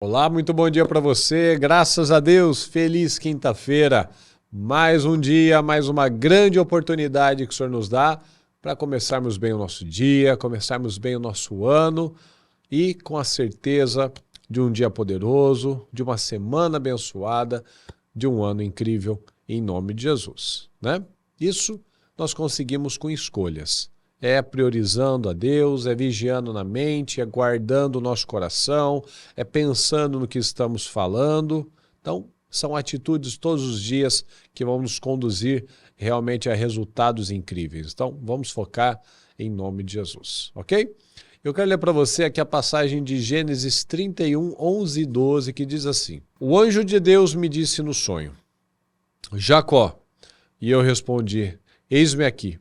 Olá, muito bom dia para você, graças a Deus, feliz quinta-feira. Mais um dia, mais uma grande oportunidade que o Senhor nos dá para começarmos bem o nosso dia, começarmos bem o nosso ano e com a certeza de um dia poderoso, de uma semana abençoada, de um ano incrível em nome de Jesus, né? Isso nós conseguimos com escolhas. É priorizando a Deus, é vigiando na mente, é guardando o nosso coração, é pensando no que estamos falando. Então, são atitudes todos os dias que vão nos conduzir realmente a resultados incríveis. Então, vamos focar em nome de Jesus, ok? Eu quero ler para você aqui a passagem de Gênesis 31, 11 e 12, que diz assim: O anjo de Deus me disse no sonho, Jacó, e eu respondi, eis-me aqui.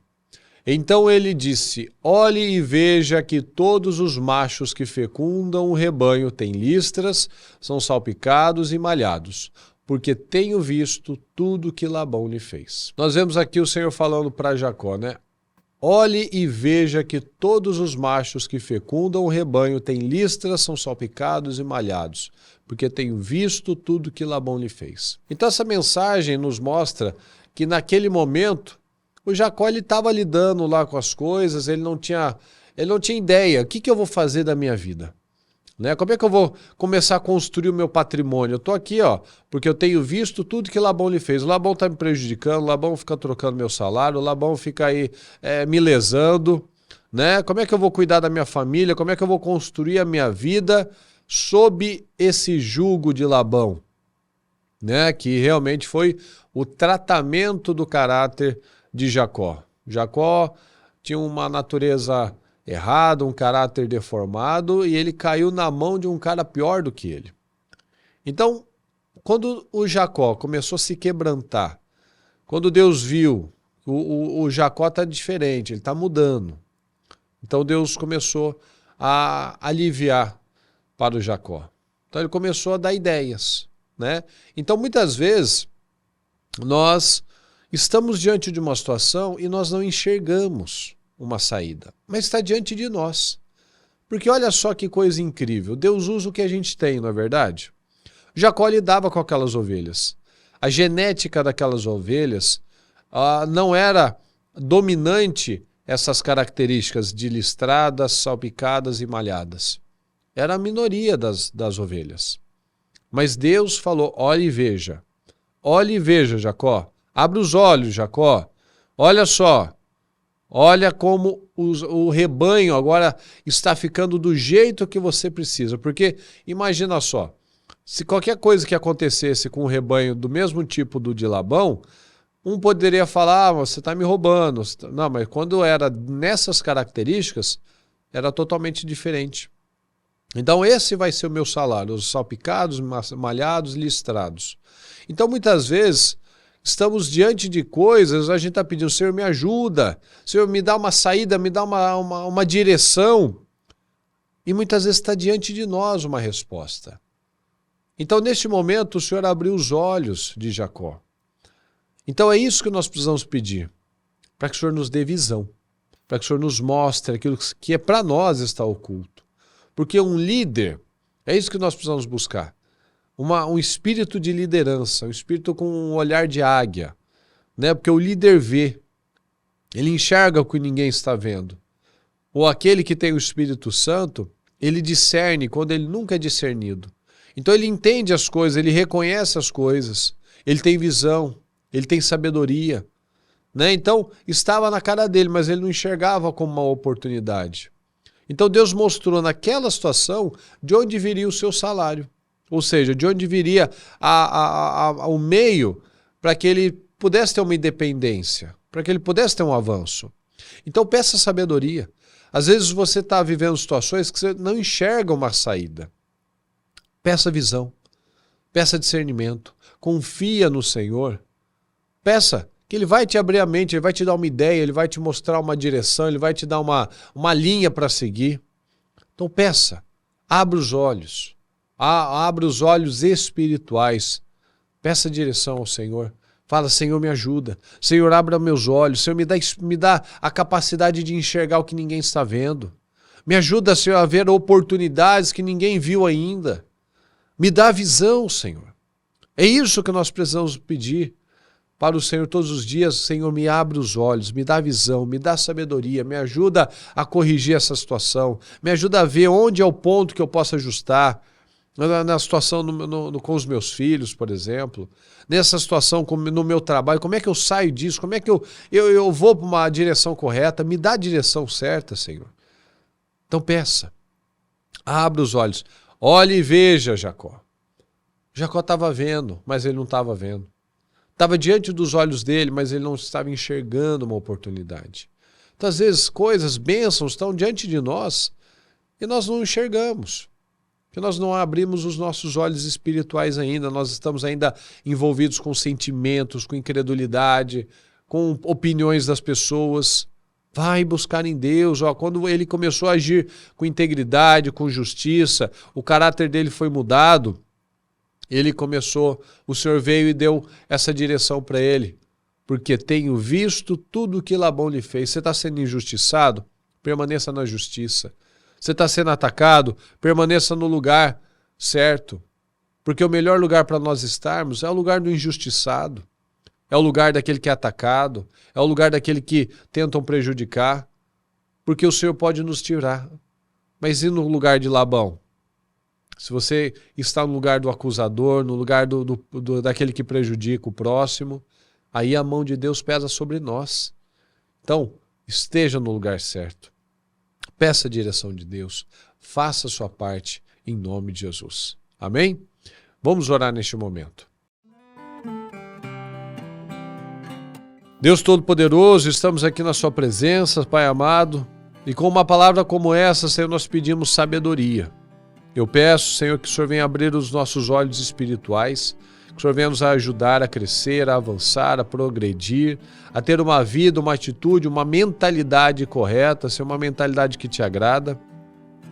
Então ele disse, olhe e veja que todos os machos que fecundam o rebanho têm listras, são salpicados e malhados, porque tenho visto tudo que Labão lhe fez. Nós vemos aqui o Senhor falando para Jacó, né? Olhe e veja que todos os machos que fecundam o rebanho têm listras, são salpicados e malhados, porque tenho visto tudo que Labão lhe fez. Então essa mensagem nos mostra que naquele momento o Jacó estava lidando lá com as coisas, ele não tinha ideia, o que eu vou fazer da minha vida? Né? Como é que eu vou começar a construir o meu patrimônio? Eu estou aqui, porque eu tenho visto tudo que Labão lhe fez. O Labão está me prejudicando, o Labão fica trocando meu salário, o Labão fica aí me lesando. Né? Como é que eu vou cuidar da minha família? Como é que eu vou construir a minha vida sob esse jugo de Labão? Né? Que realmente foi o tratamento do caráter de Jacó. Jacó tinha uma natureza errada, um caráter deformado e ele caiu na mão de um cara pior do que ele. Então, quando o Jacó começou a se quebrantar, quando Deus viu, o Jacó está diferente, ele está mudando. Então Deus começou a aliviar para o Jacó. Então ele começou a dar ideias, né? Então muitas vezes nós estamos diante de uma situação e nós não enxergamos uma saída, mas está diante de nós. Porque olha só que coisa incrível, Deus usa o que a gente tem, não é verdade? Jacó lidava com aquelas ovelhas. A genética daquelas ovelhas não era dominante essas características de listradas, salpicadas e malhadas. Era a minoria das ovelhas. Mas Deus falou, olhe e veja, Jacó. Abre os olhos, Jacó. Olha só. Olha como o rebanho agora está ficando do jeito que você precisa. Porque imagina só, se qualquer coisa que acontecesse com o rebanho do mesmo tipo do de Labão, um poderia falar, você está me roubando. Não, mas quando era nessas características, era totalmente diferente. Então esse vai ser o meu salário, os salpicados, malhados, listrados. Então muitas vezes estamos diante de coisas, a gente está pedindo, Senhor, me ajuda, Senhor, me dá uma saída, me dá uma direção. E muitas vezes está diante de nós uma resposta. Então, neste momento, o Senhor abriu os olhos de Jacó. Então, é isso que nós precisamos pedir, para que o Senhor nos dê visão, para que o Senhor nos mostre aquilo que é para nós está oculto. Porque um líder, é isso que nós precisamos buscar. Um espírito de liderança, um espírito com um olhar de águia, né? Porque o líder vê, ele enxerga o que ninguém está vendo. Ou aquele que tem o Espírito Santo, ele discerne quando ele nunca é discernido. Então ele entende as coisas, ele reconhece as coisas, ele tem visão, ele tem sabedoria. Né? Então estava na cara dele, mas ele não enxergava como uma oportunidade. Então Deus mostrou naquela situação de onde viria o seu salário. Ou seja, de onde viria o meio para que ele pudesse ter uma independência, para que ele pudesse ter um avanço. Então peça sabedoria. Às vezes você está vivendo situações que você não enxerga uma saída. Peça visão, peça discernimento, confia no Senhor. Peça que Ele vai te abrir a mente, Ele vai te dar uma ideia, Ele vai te mostrar uma direção, Ele vai te dar uma linha para seguir. Então peça, abra os olhos. Abre os olhos espirituais. Peça direção ao Senhor. Fala, Senhor, me ajuda. Senhor, abra meus olhos. Senhor, me dá a capacidade de enxergar o que ninguém está vendo. Me ajuda, Senhor, a ver oportunidades que ninguém viu ainda. Me dá visão, Senhor. É isso que nós precisamos pedir para o Senhor todos os dias. Senhor, me abre os olhos, me dá visão, me dá sabedoria, me ajuda a corrigir essa situação, me ajuda a ver onde é o ponto que eu possa ajustar, na situação com os meus filhos, por exemplo, nessa situação no meu trabalho, como é que eu saio disso, como é que eu vou para uma direção correta, me dá a direção certa, Senhor. Então peça, abra os olhos, olhe e veja Jacó. Jacó estava vendo, mas ele não estava vendo. Estava diante dos olhos dele, mas ele não estava enxergando uma oportunidade. Então, às vezes, coisas, bênçãos estão diante de nós e nós não enxergamos. Porque nós não abrimos os nossos olhos espirituais ainda, nós estamos ainda envolvidos com sentimentos, com incredulidade, com opiniões das pessoas. Vai buscar em Deus. Quando ele começou a agir com integridade, com justiça, o caráter dele foi mudado, o Senhor veio e deu essa direção para ele. Porque tenho visto tudo o que Labão lhe fez. Você está sendo injustiçado? Permaneça na justiça. Você está sendo atacado? Permaneça no lugar certo. Porque o melhor lugar para nós estarmos é o lugar do injustiçado. É o lugar daquele que é atacado. É o lugar daquele que tentam prejudicar. Porque o Senhor pode nos tirar. Mas e no lugar de Labão? Se você está no lugar do acusador, no lugar daquele que prejudica o próximo, aí a mão de Deus pesa sobre nós. Então, esteja no lugar certo. Peça a direção de Deus. Faça a sua parte em nome de Jesus. Amém? Vamos orar neste momento. Deus Todo-Poderoso, estamos aqui na sua presença, Pai amado, e com uma palavra como essa, Senhor, nós pedimos sabedoria. Eu peço, Senhor, que o Senhor venha abrir os nossos olhos espirituais, que o Senhor venha nos ajudar a crescer, a avançar, a progredir, a ter uma vida, uma atitude, uma mentalidade correta, Senhor, uma mentalidade que te agrada.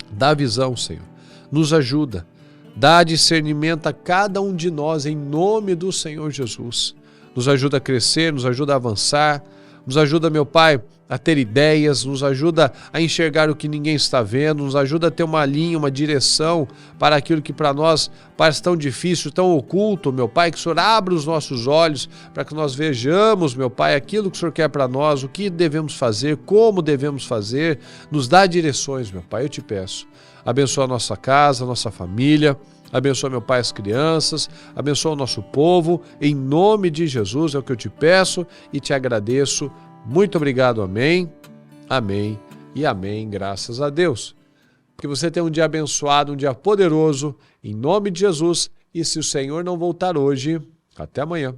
Dá visão, Senhor. Nos ajuda. Dá discernimento a cada um de nós, em nome do Senhor Jesus. Nos ajuda a crescer, nos ajuda a avançar, nos ajuda, meu Pai, a ter ideias, nos ajuda a enxergar o que ninguém está vendo, nos ajuda a ter uma linha, uma direção para aquilo que para nós parece tão difícil, tão oculto, meu Pai, que o Senhor abra os nossos olhos para que nós vejamos, meu Pai, aquilo que o Senhor quer para nós, o que devemos fazer, como devemos fazer, nos dá direções, meu Pai, eu te peço. Abençoa a nossa casa, a nossa família, abençoa, meu Pai, as crianças, abençoa o nosso povo, em nome de Jesus é o que eu te peço e te agradeço. Muito obrigado, amém, amém e amém, graças a Deus. Que você tenha um dia abençoado, um dia poderoso, em nome de Jesus, e se o Senhor não voltar hoje, até amanhã.